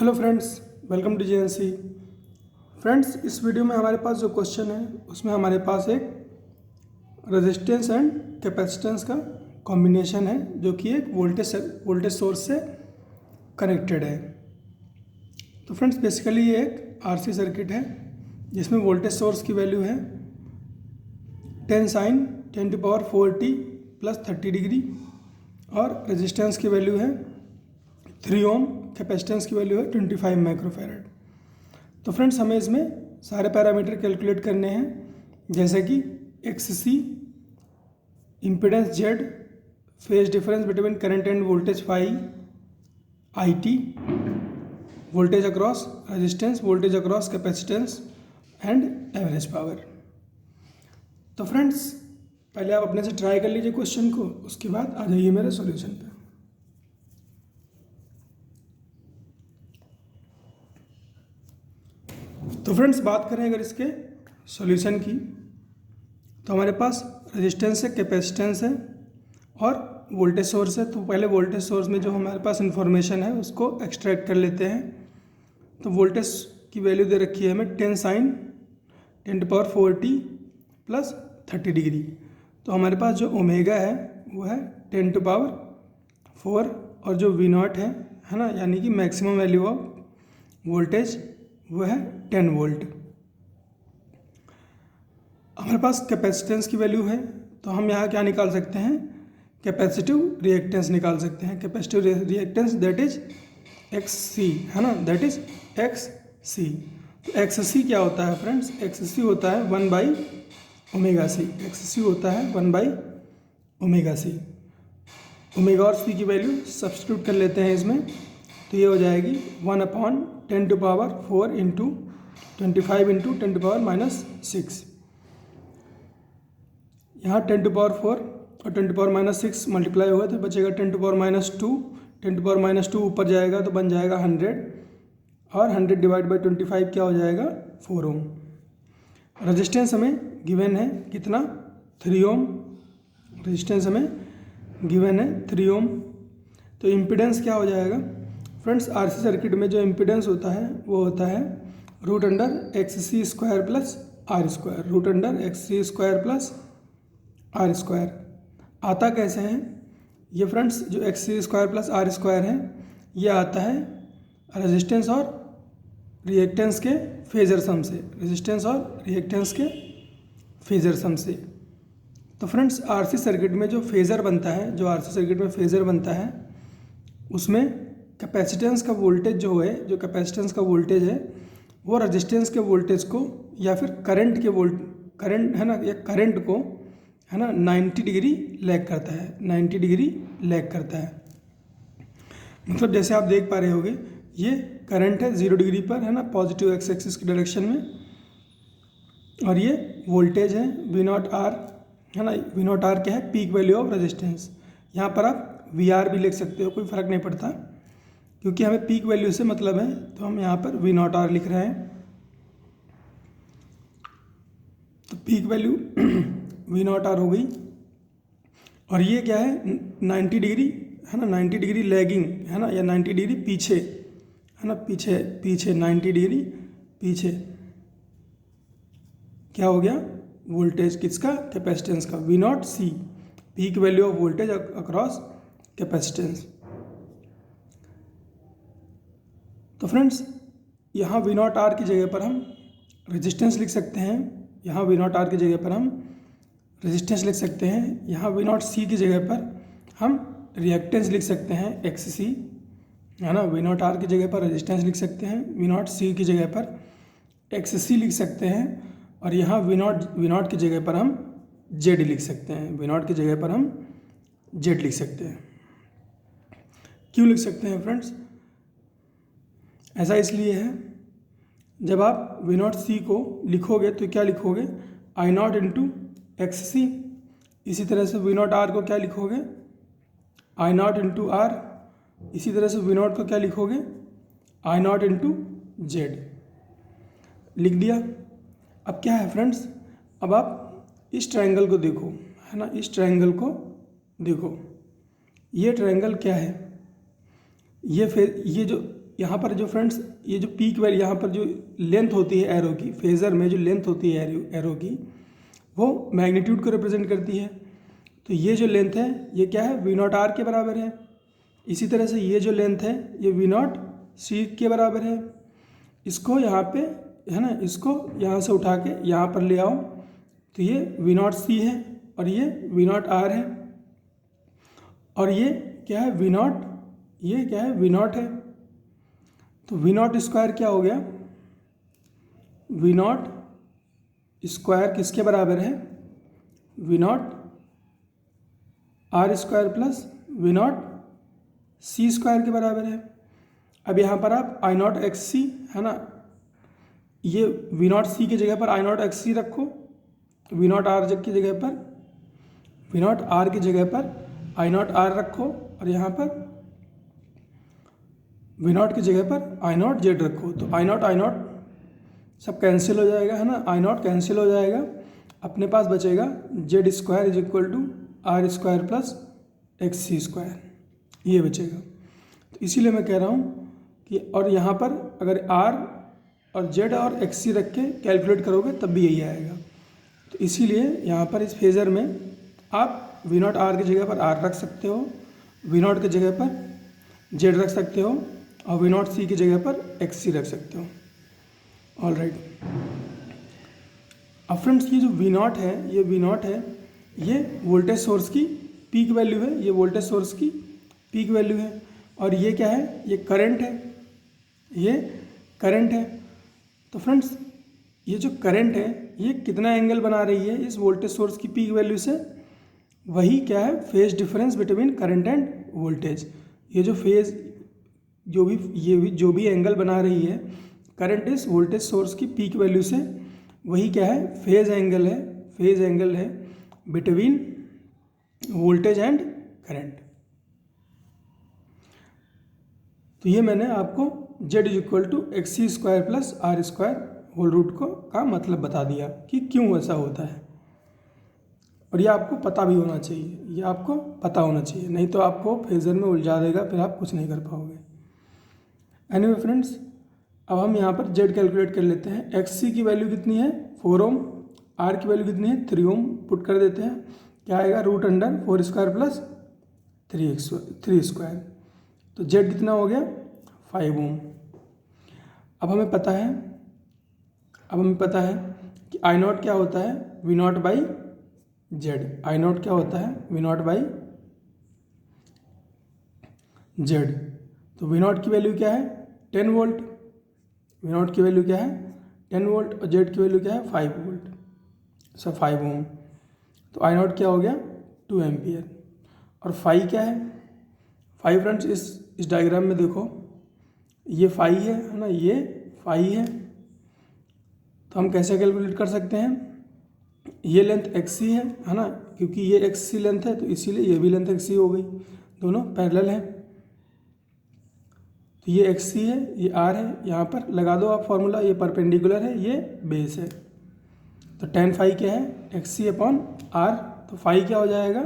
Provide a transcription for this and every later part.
Hello friends, welcome to JNC. Friends, इस video में हमारे पास जो क्वेश्चन है उसमें हमारे पास एक रेजिस्टेंस एंड कैपेसिटेंस का कॉम्बिनेशन है जो कि एक वोल्टेज सोर्स से कनेक्टेड है। तो फ्रेंड्स, बेसिकली ये एक आरसी सर्किट है जिसमें वोल्टेज सोर्स की वैल्यू है 10 sin 10⁻⁴t प्लस 30 डिग्री और रेजिस्टेंस की वैल्यू है 3 ओम, कैपेसिटेंस की वैल्यू है 25 माइक्रोफैरड। तो फ्रेंड्स, हमें इसमें सारे पैरामीटर कैलकुलेट करने हैं, जैसे कि XC, impedance Z, phase difference between current and voltage phi, IT, voltage across resistance, voltage across capacitance and average power. तो फ्रेंड्स, पहले आप अपने से ट्राई कर लीजिए क्वेश्चन को, उसके बाद आ जाइए मेरे सॉल्यूशन पे। तो फ्रेंड्स, बात करें अगर इसके सॉल्यूशन की, तो हमारे पास रेजिस्टेंस है, कैपेसिटेंस है और वोल्टेज सोर्स है। तो पहले वोल्टेज सोर्स में जो हमारे पास इन्फॉर्मेशन है उसको एक्सट्रैक्ट कर लेते हैं। तो वोल्टेज की वैल्यू दे रखी है हमें 10 sin 10⁻⁴t प्लस 30 डिग्री। तो हमारे पास जो ओमेगा है वो है 10⁻⁴ और जो V0 है ना, यानी कि मैक्सिमम वैल्यू ऑफ वोल्टेज वो है 10 वोल्ट। हमारे पास कैपेसिटेंस की वैल्यू है, तो हम यहाँ क्या निकाल सकते हैं, कैपेसिटिव रिएक्टेंस निकाल सकते हैं। Capacitive reactance that is XC है ना, दैट इज XC। तो XC क्या होता है फ्रेंड्स, XC होता है 1/ωc। XC होता है 1/ωc। ओमेगा और C की वैल्यू सब्स्टिट्यूट कर लेते हैं इसमें, तो ये हो जाएगी 1/10⁻⁴ इंटू 25 इंटू 10⁻⁻6। यहाँ 10⁻⁴ और 10⁻⁻6 मल्टीप्लाई हुआ तो बचेगा 10⁻⁻2। 10⁻⁻2 ऊपर जाएगा तो बन जाएगा 100 और 100 डिवाइड बाई 25 क्या हो जाएगा, 4 ओम। रेजिस्टेंस हमें गिवन है कितना, 3 ओम। रेजिस्टेंस हमें गिवन है 3 ओम। तो इम्पीडेंस क्या हो जाएगा फ्रेंड्स, आरसी सर्किट में जो इम्पीडेंस होता है वो होता है √XC² plus R²। √XC² plus R²। आता कैसे है ये फ्रेंड्स, जो XC² प्लस R² है ये आता है रेजिस्टेंस और रिएक्टेंस के फेजर सम से। रेजिस्टेंस और रिएक्टेंस के फेजर सम से। तो फ्रेंड्स, आरसी सर्किट में जो फेजर बनता है, जो आरसी सर्किट में फेजर बनता है उसमें कैपेसिटेंस का वोल्टेज जो है, जो कैपेसिटेंस का वोल्टेज है वो रेजिस्टेंस के वोल्टेज को या फिर करंट है ना, या करंट को है ना 90 डिग्री लैग करता है। 90 डिग्री लैग करता है। मतलब जैसे आप देख पा रहे होगे, ये करंट है 0 डिग्री पर है ना, पॉजिटिव एक्स एक्सिस की डायरेक्शन में, और ये वोल्टेज है V0R है ना। V0R क्या है, पीक वैल्यू ऑफ रेजिस्टेंस। यहाँ पर आप VR भी लिख सकते हो, कोई फ़र्क नहीं पड़ता, क्योंकि हमें पीक वैल्यू से मतलब है, तो हम यहाँ पर V0R लिख रहे हैं। तो पीक वैल्यू V0R हो गई, और ये क्या है 90 डिग्री है ना, 90 डिग्री लैगिंग है ना, या 90 डिग्री पीछे है ना, पीछे 90 डिग्री पीछे क्या हो गया, वोल्टेज किसका, कैपेसिटेंस का, V0C, peak value of voltage across capacitance. तो फ्रेंड्स, यहाँ V0R की जगह पर हम रेजिस्टेंस लिख सकते हैं। यहाँ V0R की जगह पर हम रेजिस्टेंस लिख सकते हैं। यहाँ V0C की जगह पर हम रिएक्टेंस लिख सकते हैं, XC है ना। V0R की जगह पर रेजिस्टेंस लिख सकते हैं, V0C की जगह पर XC लिख सकते हैं, और यहाँ V0 की जगह पर हम Z लिख सकते हैं। V0 की जगह पर हम Z लिख सकते हैं। क्यों लिख सकते हैं फ्रेंड्स, ऐसा इसलिए है, जब आप V0C को लिखोगे तो क्या लिखोगे, I0 इंटू XC। इसी तरह से V0R को क्या लिखोगे, I0 इंटू R। इसी तरह से V0 को क्या लिखोगे, I0 इंटू Z। लिख दिया। अब क्या है फ्रेंड्स, अब आप इस ट्रायंगल को देखो है ना, इस ट्रायंगल को देखो। ये ट्रायंगल क्या है, ये जो यहाँ पर जो फ्रेंड्स ये जो पीक वैल्यू यहाँ पर जो लेंथ होती है एरो की, फेज़र में जो लेंथ होती है एरो की, वो मैग्नीट्यूड को रिप्रेजेंट करती है। तो ये जो लेंथ है ये क्या है, वी नॉट आर के बराबर है। इसी तरह से ये जो लेंथ है ये वी नॉट सी के बराबर है। इसको यहाँ पे है ना, इसको यहाँ से उठा के यहाँ पर ले आओ तो ये वी नॉट सी है और ये वी नॉट आर है और ये क्या है वी नॉट, ये क्या है वी नॉट है। तो वी नॉट स्क्वायर क्या हो गया, वी नॉट स्क्वायर किसके बराबर है, V naught R square plus V naught C square के बराबर है। अब यहाँ पर आप आई नॉट एक्स सी है ना, ये वी नॉट सी की जगह पर आई नॉट एक्स सी रखो, वी नॉट आर की जगह पर, वी नॉट आर की जगह पर आई नॉट आर रखो और यहाँ पर वी नॉट की जगह पर आई नॉट जेड रखो। तो आई नॉट सब कैंसिल हो जाएगा है ना, आई नॉट कैंसिल हो जाएगा, अपने पास बचेगा Z square is equal to R square plus X C square, ये बचेगा। तो इसीलिए मैं कह रहा हूँ कि और यहाँ पर अगर आर और जेड और एक्स सी रख के कैलकुलेट करोगे तब भी यही आएगा। तो इसीलिए यहाँ पर इस फेज़र में आप वी नॉट आर की जगह पर आर रख सकते हो, वी नॉट की जगह पर जेड रख सकते हो और वी नॉट सी की जगह पर एक्स सी रख सकते हो। ऑल राइट, अब फ्रेंड्स ये जो वी नॉट है, ये वी नॉट है, ये वोल्टेज सोर्स की पीक वैल्यू है, ये वोल्टेज सोर्स की पीक वैल्यू है। और ये क्या है, ये करंट है, ये करंट है। तो फ्रेंड्स ये जो करंट है ये कितना एंगल बना रही है इस वोल्टेज सोर्स की पीक वैल्यू से, वही क्या है phase difference between current and voltage. ये जो फेज जो भी एंगल बना रही है करंट इस वोल्टेज सोर्स की पीक वैल्यू से, वही क्या है फेज एंगल है बिटवीन वोल्टेज एंड करंट। तो ये मैंने आपको Z is equal to X C square plus R square whole root का मतलब बता दिया कि क्यों ऐसा होता है। और ये आपको पता भी होना चाहिए, ये आपको पता होना चाहिए, नहीं तो आपको फेजर में उलझा देगा, फिर आप कुछ नहीं कर पाओगे। एनीवे फ्रेंड्स, अब हम यहाँ पर जेड कैलकुलेट कर लेते हैं। एक्स सी की वैल्यू कितनी है 4 ओम, आर की वैल्यू कितनी है 3 ओम, पुट कर देते हैं। क्या आएगा root under 4 square plus 3 square. तो जेड कितना हो गया 5 ओम। अब हमें पता है कि आई नॉट क्या होता है V naught by Z. I naught क्या होता है वी नॉट बाई जेड। तो वी नॉट की वैल्यू क्या है 10 वोल्ट, वी नॉट की वैल्यू क्या है 10 वोल्ट और जेड की वैल्यू क्या है 5 वोल्ट, सब 5 ओम। तो आई नॉट क्या हो गया 2 एम्पियर। और फाई क्या है, फाई फ्रेंड्स इस डायग्राम में देखो, ये फाई है ना, ये फाई है। तो हम कैसे कैलकुलेट कर सकते हैं, ये लेंथ एक्स सी है ना, क्योंकि ये एक्स सी लेंथ है तो इसीलिए ये भी लेंथ एक्स सी हो गई, दोनों पैरेलल हैं। तो ये एक्स सी है, ये आर है, यहाँ पर लगा दो आप फॉर्मूला, ये परपेंडिकुलर है, ये बेस है। तो tan फाई क्या है एक्स सी अपॉन आर। तो फाई क्या हो जाएगा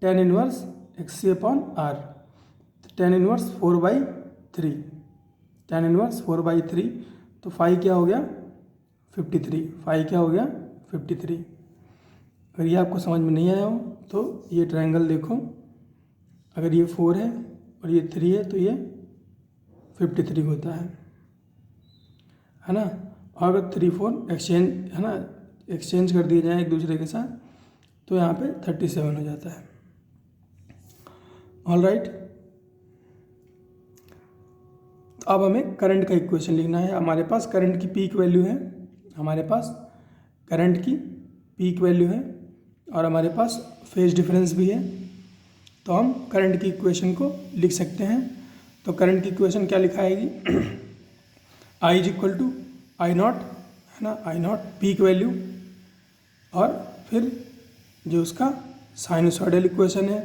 tan inverse X C upon R. तो tan इनवर्स 4/3, tan इनवर्स 4/3। तो फाई क्या हो गया 53, फाई क्या हो गया 53। अगर ये आपको समझ में नहीं आया हो तो ये ट्रायंगल देखो, अगर ये 4 है और ये 3 है तो ये 53 होता है ना। और अगर 3 4 एक्सचेंज है ना, एक्सचेंज कर दिए जाए एक दूसरे के साथ तो यहाँ पे 37 हो जाता है। ऑल राइट, तो अब हमें करंट का इक्वेशन लिखना है। हमारे पास करंट की पीक वैल्यू है, हमारे पास करंट की पीक वैल्यू है और हमारे पास फेज डिफरेंस भी है। तो हम करंट की इक्वेशन को लिख सकते हैं। तो करंट की इक्वेशन क्या लिखाएगी, I is equal to I naught है ना, आई नॉट पीक वैल्यू और फिर जो उसका साइनसॉइडल इक्वेशन है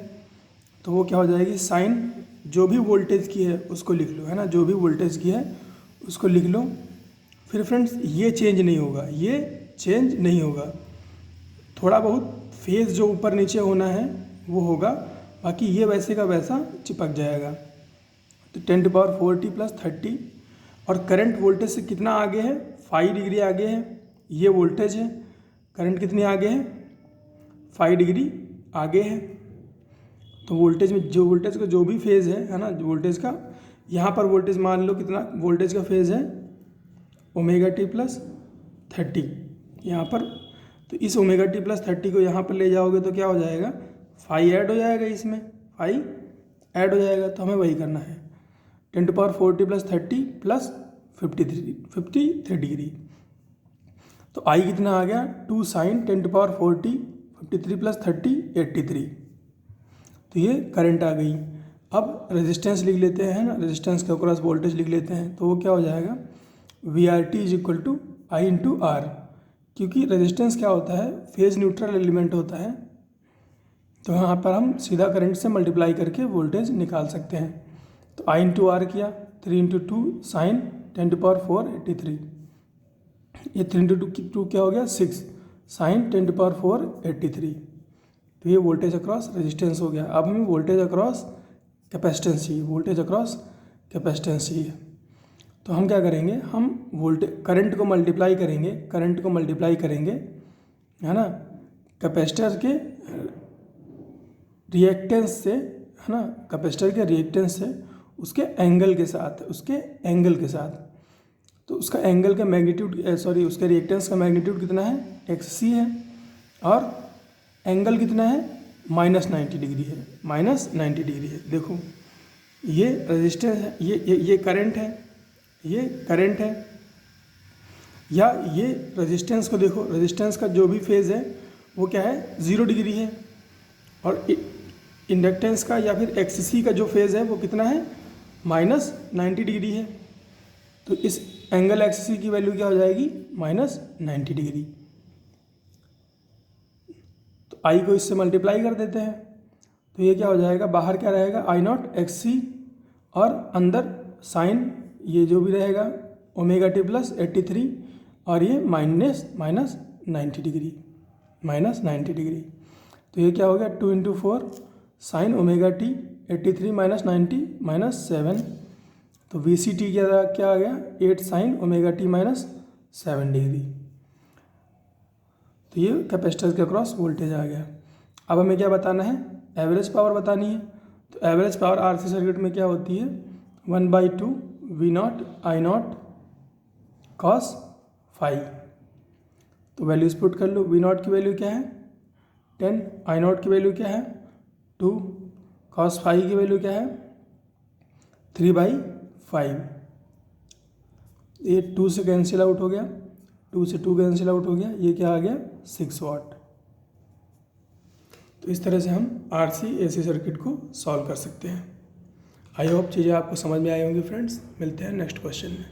तो वो क्या हो जाएगी, साइन जो भी वोल्टेज की है उसको लिख लो है ना, जो भी वोल्टेज की है उसको लिख लो। फिर फ्रेंड्स ये चेंज नहीं होगा, ये चेंज नहीं होगा, थोड़ा बहुत फेज जो ऊपर नीचे होना है वो होगा, बाकी ये वैसे का वैसा चिपक जाएगा। तो 10⁻⁴t प्लस 30, और करंट वोल्टेज से कितना आगे है, 5 डिग्री आगे है। ये वोल्टेज है, करंट कितनी आगे है, 5 डिग्री आगे है। तो वोल्टेज में वोल्टेज का जो भी फेज़ है ना, वोल्टेज का यहाँ पर वोल्टेज मान लो कितना वोल्टेज का फेज़ है, ω t प्लस 30 यहाँ पर। तो इस ω t प्लस 30 को यहाँ पर ले जाओगे तो क्या हो जाएगा, 5 ऐड हो जाएगा, इसमें 5 ऐड हो जाएगा। तो हमें वही करना है, 10⁻⁴t प्लस 30 प्लस 53 डिग्री। तो आई कितना आ गया, 2 sin 10⁻⁴t 53 प्लस 30 83। तो ये करंट आ गई। अब रेजिस्टेंस लिख लेते हैं ना, रेजिस्टेंस के अक्रॉस वोल्टेज लिख लेते हैं। तो वो क्या हो जाएगा, VRT is equal to I into R, क्योंकि रेजिस्टेंस क्या होता है, फेज न्यूट्रल एलिमेंट होता है। तो यहाँ पर हम सीधा करंट से मल्टीप्लाई करके वोल्टेज निकाल सकते हैं। तो I इंटू R किया, 3 इंटू 2 साइन 10⁻⁴ 83। ये 3 इंटू 2 क्या हो गया, 6 साइन 10⁻⁴ 83। तो ये वोल्टेज अक्रॉस रेजिस्टेंस हो गया। अब हमें वोल्टेज अक्रॉस कैपेसिटेंस चाहिए, वोल्टेज अक्रॉस कैपेसिटेंस चाहिए। तो हम क्या करेंगे, हम करंट को मल्टीप्लाई करेंगे, है ना, कैपेसिटर के रिएक्टेंस से, है ना, कैपेसिटर के रिएक्टेंस से उसके एंगल के साथ, तो उसका एंगल का मैग्नीट्यूड उसके रिएक्टेंस का मैग्नीट्यूड कितना है, XC है, और एंगल कितना है, -90 डिग्री है, -90 डिग्री है। देखो ये रेजिस्टेंस है, ये करंट है, ये करंट है, या ये रेजिस्टेंस को देखो, रेजिस्टेंस का जो भी फेज़ है वो क्या है, 0 डिग्री है, और इंडक्टेंस का या फिर XC का जो फेज़ है वो कितना है, -90 डिग्री है। तो इस एंगल XC की वैल्यू क्या हो जाएगी, -90 डिग्री। तो I को इससे मल्टीप्लाई कर देते हैं। तो ये क्या हो जाएगा, बाहर क्या रहेगा, I0 XC, और अंदर साइन ये जो भी रहेगा ω t प्लस 83, और ये -90 डिग्री, -90 डिग्री। तो ये क्या हो गया, 2 इंटू 4 साइन ω t 83 -90 -7। तो VCT क्या आ गया, 8 साइन ω t -7 डिग्री। तो ये कैपेसिटर के अक्रॉस वोल्टेज आ गया। अब हमें क्या बताना है, एवरेज पावर बतानी है। तो एवरेज पावर RC सर्किट में क्या होती है, 1/2 V0 I0 cos phi। तो वैल्यूज पुट कर लो, V0 की वैल्यू क्या है 10, I0 की वैल्यू क्या है 2, cos phi की वैल्यू क्या है 3/5। ये 2 से कैंसिल आउट हो गया, 2 से 2 कैंसिल आउट हो गया, ये क्या आ गया 6 वाट। तो इस तरह से हम RC AC सर्किट को सॉल्व कर सकते हैं। आई होप चीज़ें आपको समझ में आई होंगी फ्रेंड्स। मिलते हैं नेक्स्ट क्वेश्चन में।